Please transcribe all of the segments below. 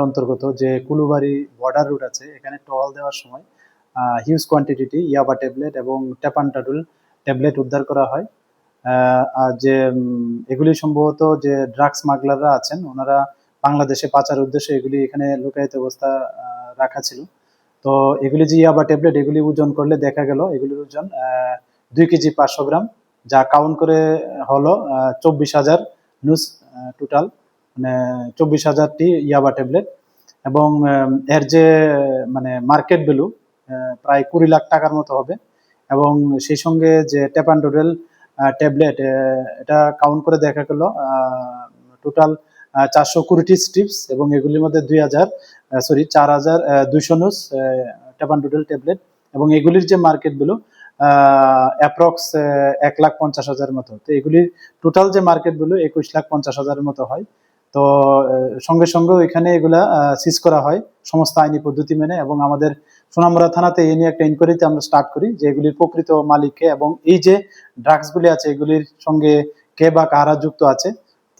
অন্তর্গত যে Kulubari border root আছে, এখানে টহল দেওয়ার সময় হিউজ কোয়ান্টিটি ইয়াবা ট্যাবলেট এবং ট্যাপান্টাডুল ট্যাবলেট উদ্ধার করা হয়। আর যে এগুলি সম্ভবত যে ড্রাগ স্মাগলাররা আছেন, ওনারা বাংলাদেশে পাচার উদ্দেশ্যে এগুলি এখানে লুকায়িত অবস্থা রাখা ছিল। তো এগুলি যে ইয়াবা ট্যাবলেট, এগুলি ওজন করলে দেখা গেল এগুলির ওজন 2 কেজি 500 গ্রাম, যা কাউন্ট করে হলো 24,000 নুস টোটাল, মানে 24,000টি ইয়াবা ট্যাবলেট। এবং এর যে মানে মার্কেট ভ্যালু প্রায় 20 লাখ টাকার মতো হবে। এবং সেই সঙ্গে যে ট্যাপান্ডোডেল ট্যাবলেট, এটা কাউন্ট করে দেখা গেল টোটাল 420টি স্ট্রিপস, এবং এগুলির মধ্যে 4,200 নুস ট্যাপান্ডোডেল ট্যাবলেট, এবং এগুলির যে মার্কেট ভ্যালু অ্যাপ্রক্স 1,50,000 মতো। তো এগুলির টোটাল যে মার্কেট ভ্যালু 21,50,000 মতো হয়। তো সঙ্গে সঙ্গে এখানে এগুলা সিজ করা হয় সমস্ত আইনি পদ্ধতি মেনে, এবং আমাদের সোনামুড়া থানাতে এই নিয়ে একটা ইনকোয়ারিতে আমরা স্টার্ট করি যে এগুলির প্রকৃত মালিককে, এবং এই যে ড্রাগসগুলি আছে এগুলির সঙ্গে কে বা কারা যুক্ত আছে।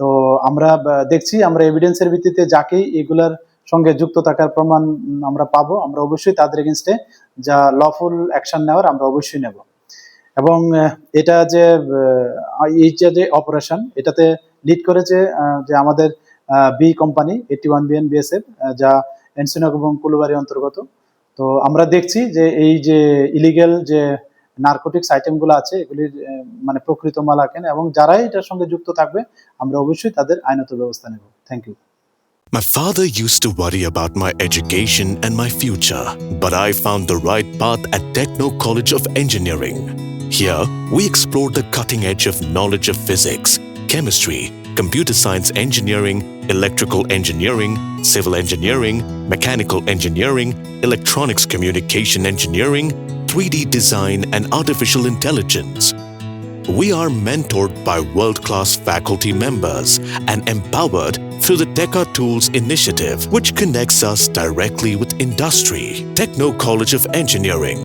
তো আমরা দেখছি, আমরা এভিডেন্সের ভিত্তিতে যাকেই এগুলার সঙ্গে যুক্ত থাকার প্রমাণ আমরা পাবো, আমরা অবশ্যই তাদের এগেনস্টে যা লফুল অ্যাকশন নেওয়ার আমরা অবশ্যই নেব। এবং এটা যে এই যে অপারেশন, এটাতে লিড করেছে যে আমাদের বি কোম্পানি 81 বিএন বিএসএফ, যা এনসিনক এবং কুলুবাড়ি অন্তর্গত। তো আমরা দেখছি যে এই যে ইলিগেল যে নার্কোটিক্স আইটেমগুলো আছে এগুলির মানে প্রকৃত মালিকানা, এবং যারাই এটার সঙ্গে যুক্ত থাকবে আমরা অবশ্যই তাদের আইনত ব্যবস্থা নেব। Thank you. My father used to worry about my education and my future, but I found the right path at Techno College of Engineering. Here, we explore the cutting edge of knowledge of physics, chemistry, computer science engineering, electrical engineering, civil engineering, mechanical engineering, electronics communication engineering, 3D design, and artificial intelligence. We are mentored by world-class faculty members and empowered through the Teka Tools initiative, which connects us directly with industry. Techno College of Engineering.